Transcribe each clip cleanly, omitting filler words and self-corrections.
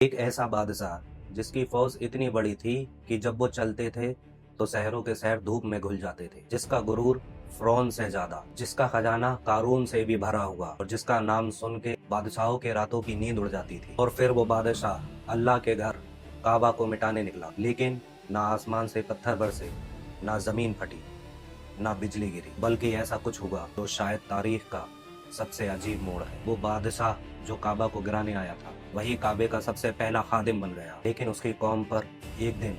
एक ऐसा बादशाह जिसकी फौज इतनी बड़ी थी कि जब वो चलते थे तो शहरों के शहर धूप में घुल जाते थे, जिसका गुरूर फिरौन से ज्यादा, जिसका खजाना कारून से भी भरा हुआ और जिसका नाम सुन के बादशाहों के रातों की नींद उड़ जाती थी। और फिर वो बादशाह अल्लाह के घर काबा को मिटाने निकला, लेकिन ना आसमान से पत्थर बरसे, ना जमीन फटी, ना बिजली गिरी, बल्कि ऐसा कुछ हुआ तो शायद तारीख का सबसे अजीब मोड़ है। वो बादशाह जो काबा को गिराने आया था वही काबे का सबसे पहला खादिम बन गया, लेकिन उसकी कौम पर एक दिन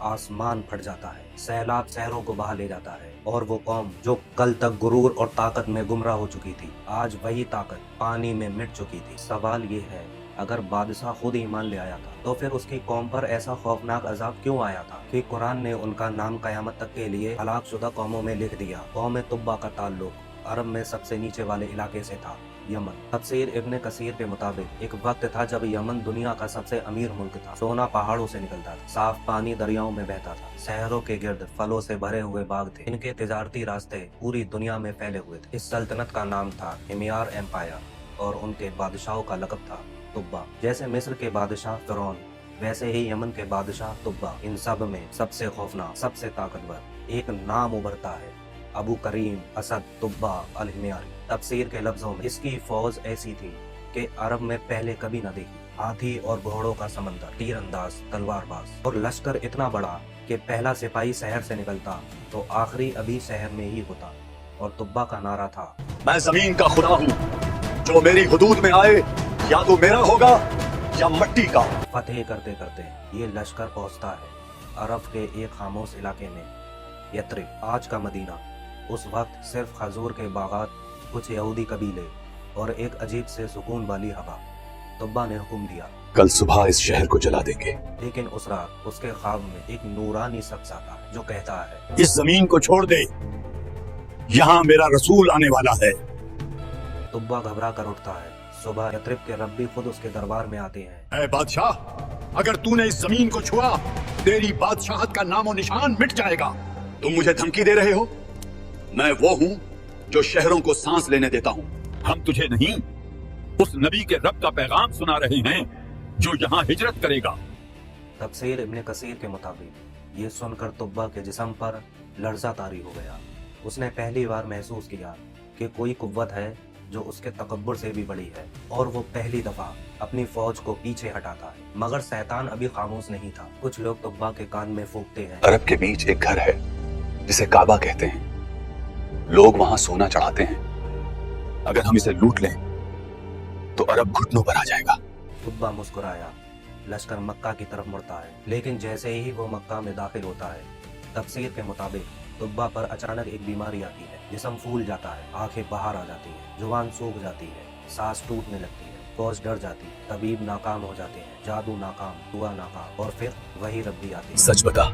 आसमान फट जाता है, सैलाब शहरों को बहा ले जाता है, और वो कौम जो कल तक गुरूर और ताकत में गुमराह हो चुकी थी, आज वही ताकत पानी में मिट चुकी थी। सवाल ये है, अगर बादशाह खुद ईमान ले आया था तो फिर उसकी कौम पर ऐसा खौफनाक अजाब क्यों आया था कि कुरान ने उनका नाम कयामत तक के लिए हलाकशुदा कौमों में लिख दिया। कौम तुब्बा का ताल्लुक अरब में सबसे नीचे वाले इलाके से था, यमन। तफसीर इब्ने कसीर के मुताबिक एक वक्त था जब यमन दुनिया का सबसे अमीर मुल्क था। सोना पहाड़ों से निकलता था, साफ पानी दरियाओं में बहता था, शहरों के गिर्द फलों से भरे हुए बाग थे, इनके तिजारती रास्ते पूरी दुनिया में फैले हुए थे। इस सल्तनत का नाम था हिमयार एम्पायर और उनके बादशाहों का लक़ब था तुब्बा। जैसे मिस्र के बादशाह फिरौन, वैसे ही यमन के बादशाह तुब्बा। इन सब में सबसे खौफनाक, सबसे ताकतवर एक नाम उभरता है, अबू करीम असद तुब्बा अल हिमयारी। तफसीर के लफ्जों में इसकी फौज ऐसी थी कि अरब में पहले कभी न देखी। हाथी और घोड़ों का समंदर, तीरंदाज, तलवारबाज, और लश्कर इतना बड़ा कि पहला सिपाही शहर से निकलता तो आखिरी अभी शहर में ही होता। और तुब्बा का नारा था, मैं जमीन का खुदा हूँ, जो मेरी हुदूद में आए या तो मेरा होगा या मट्टी का। फतेह करते करते ये लश्कर पहुंचता है अरब के एक खामोश इलाके में, यथरिब, आज का मदीना। उस वक्त सिर्फ खजूर के बागात, कुछ यहूदी कबीले और एक अजीब से सुकून वाली हवा। तुब्बा ने हुक्म दिया, कल सुबह इस शहर को जला देंगे। लेकिन उस रात उसके ख्वाब में एक नूरानी शख्स आता है जो कहता है, इस जमीन को छोड़ दे, यहाँ मेरा रसूल आने वाला है। तुब्बा घबरा कर उठता है। सुबह यथरिब के रब्बी खुद उसके दरबार में आते हैं। ऐ बादशाह, अगर तूने इस जमीन को छुआ, तेरी बादशाहत का नामो निशान मिट जाएगा। तुम मुझे धमकी दे रहे हो? मैं वो हूँ जो शहरों को सांस लेने देता हूँ। हम तुझे नहीं, उस नबी के रब का पैगाम सुना रहे हैं जो यहाँ हिजरत करेगा। तफसीर इब्ने कसीर के मुताबिक ये सुनकर तुब्बा के जिस्म पर लर्जा तारी हो गया। उसने पहली बार महसूस किया कि कोई कुव्वत है जो उसके तकब्बुर से भी बड़ी है, और वो पहली दफा अपनी फौज को पीछे हटाता है। मगर शैतान अभी खामोश नहीं था। कुछ लोग तुब्बा के कान में फूंकते हैं, अरब के बीच एक घर है जिसे काबा कहते हैं, लोग वहाँ सोना चढ़ाते हैं, अगर हम इसे लूट लें तो अरब घुटनों पर आ जाएगा। तुब्बा मुस्कुराया। लश्कर मक्का की तरफ मुड़ता है, लेकिन जैसे ही वो मक्का में दाखिल होता है, तफसीर के मुताबिक तुब्बा पर अचानक एक बीमारी आती है। जिस्म फूल जाता है, आंखें बाहर आ जाती है, जुबान सूख जाती है, सांस टूटने लगती है, फौज डर जाती है, तबीब नाकाम हो जाते हैं, जादू नाकाम, दुआ नाकाम, और फिर वही रब्बी आती है। सच बता,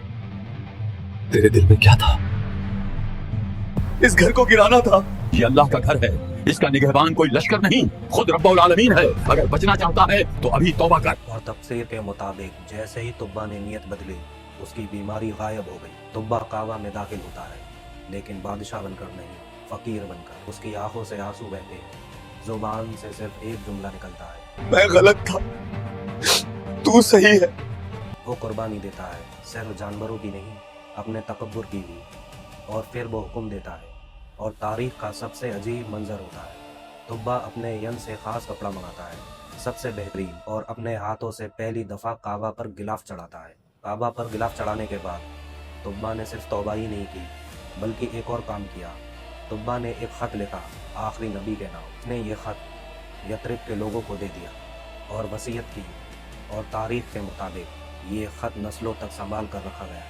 तेरे दिल में क्या था? इस घर को गिराना था। ये अल्लाह का घर है, इसका निगहबान कोई लश्कर नहीं, खुद रब्बुल आलमीन है। अगर बचना चाहता है तो अभी तौबा कर। और तफसीर के मुताबिक जैसे ही तुब्बा ने नियत बदली, उसकी बीमारी गायब हो गई। तुब्बा काबा में दाखिल होता है, लेकिन बादशाह बनकर नहीं, फकीर बनकर। उसकी आंखों से आंसू बहते हैं, जुबान से सिर्फ एक जुमला निकलता है, मैं गलत था, तू सही है। वो कुर्बानी देता है, सिर्फ जानवरों की नहीं, अपने तकब्बुर की भी। और फिर वो हुक्म देता है, और तारीख का सबसे अजीब मंजर होता है। तुब्बा अपने यन से खास कपड़ा मंगाता है, सबसे बेहतरीन, और अपने हाथों से पहली दफा काबा पर गिलाफ चढ़ाता है। काबा पर गिलाफ चढ़ाने के बाद तुब्बा ने सिर्फ तौबा ही नहीं की, बल्कि एक और काम किया। तुब्बा ने एक खत लिखा आखिरी नबी के नाम। उसने ये खत यथरिब के लोगों को दे दिया और वसीयत की, और तारीख के मुताबिक ये खत नस्लों तक संभाल कर रखा गया,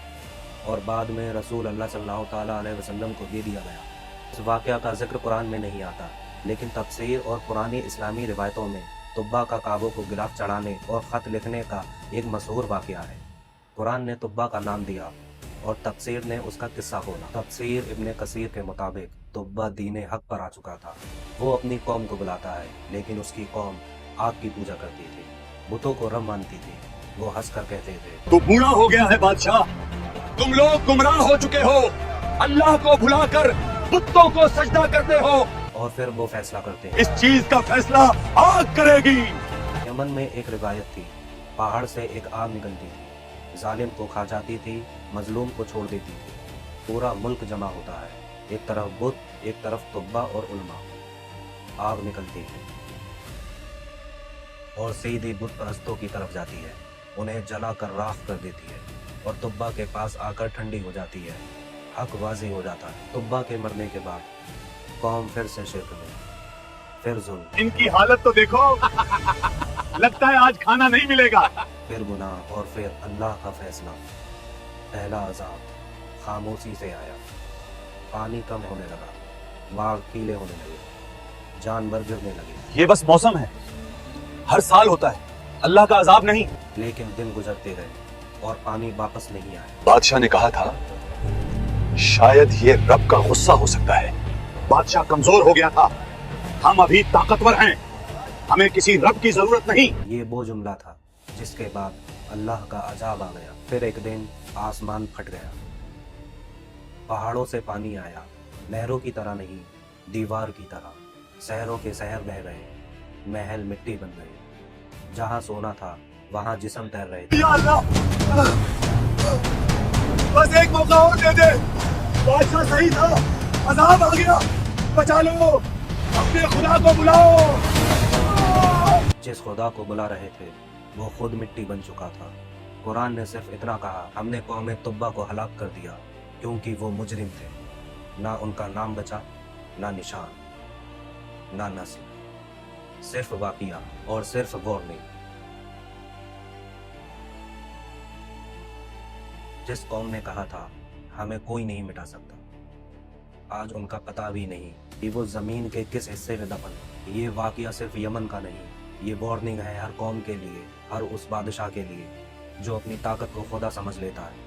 और बाद में रसूल अल्लाह सल्लल्लाहु ताला अलैहि वसल्लम को दे दिया गया। इस वाक़या का जिक्र कुरान में नहीं आता, लेकिन तफसीर और पुरानी इस्लामी रिवायतों में तुब्बा का काबों को गिलाफ चढ़ाने और ख़त लिखने का एक मशहूर वाक़या है। कुरान ने तुब्बा का नाम दिया और तफसीर ने उसका किस्सा खोला। तफसीर इब्ने कसीर के मुताबिक तुब्बा दीन हक पर आ चुका था। वो अपनी कौम को बुलाता है, लेकिन उसकी कौम आग की पूजा करती थी, बुतों को रब मानती थी। वो हंस कर कहते थे, तू बूढ़ा हो गया है बादशाह, तुम लोग गुमराह हो चुके हो, अल्लाह को भुलाकर बुतों को सजदा करते हो। और फिर वो फैसला करते हैं। इस चीज का फैसला आग करेगी। यमन में एक रिवायत थी पहाड़ से एक आग निकलती थी, जालिम को खा जाती थी, मजलूम को छोड़ देती थी। पूरा मुल्क जमा होता है, एक तरफ बुत, एक तरफ तुब्बा और उलमा। आग निकलती है और सीधी बुत परस्तों की तरफ जाती है, उन्हें जला कर राख कर देती है और तुब्बा के पास आकर ठंडी हो जाती है। हक वाजी हो जाता है। तुब्बा के मरने के बाद कौम फिर से शिरक में, फिर जुल्म, इनकी हालत तो देखो। लगता है आज खाना नहीं मिलेगा। फिर गुनाह और फिर अल्लाह का फैसला। पहला अजाब खामोशी से आया, पानी कम होने लगा, बाग पीले होने लगे, जानवर गिरने लगे। ये बस मौसम है, हर साल होता है, अल्लाह का अजाब नहीं। लेकिन दिन गुजरते गए और पानी वापस नहीं आया। बादशाह ने कहा था शायद ये रब का गुस्सा हो सकता है। बादशाह कमजोर हो गया था, हम अभी ताकतवर हैं, हमें किसी रब की जरूरत नहीं। ये वो जुमला था जिसके बाद अल्लाह का अजाब आ गया। फिर एक दिन आसमान फट गया, पहाड़ों से पानी आया, नहरों की तरह नहीं, दीवार की तरह। शहरों के शहर बह गए, महल मिट्टी बन गए, जहां सोना था वहां जिस्म तैर रहे थे। या अल्लाह, बस एक मौका और दे दे। बादशाह सही था, अजाब आ गया, बचा लो, अपने खुदा को बुलाओ। जिस खुदा को बुला रहे थे वो खुद मिट्टी बन चुका था। कुरान ने सिर्फ इतना कहा, हमने कौम तुब्बा को हलाक कर दिया क्योंकि वो मुजरिम थे। ना उनका नाम बचा, ना निशान, ना नस्ल, सिर्फ वाकिया और सिर्फ वार्निंग। जिस कौम ने कहा था हमें कोई नहीं मिटा सकता, आज उनका पता भी नहीं कि वो जमीन के किस हिस्से में दफन है। ये वाकया सिर्फ यमन का नहीं, ये वार्निंग है हर कौम के लिए, हर उस बादशाह के लिए जो अपनी ताकत को खुदा समझ लेता है।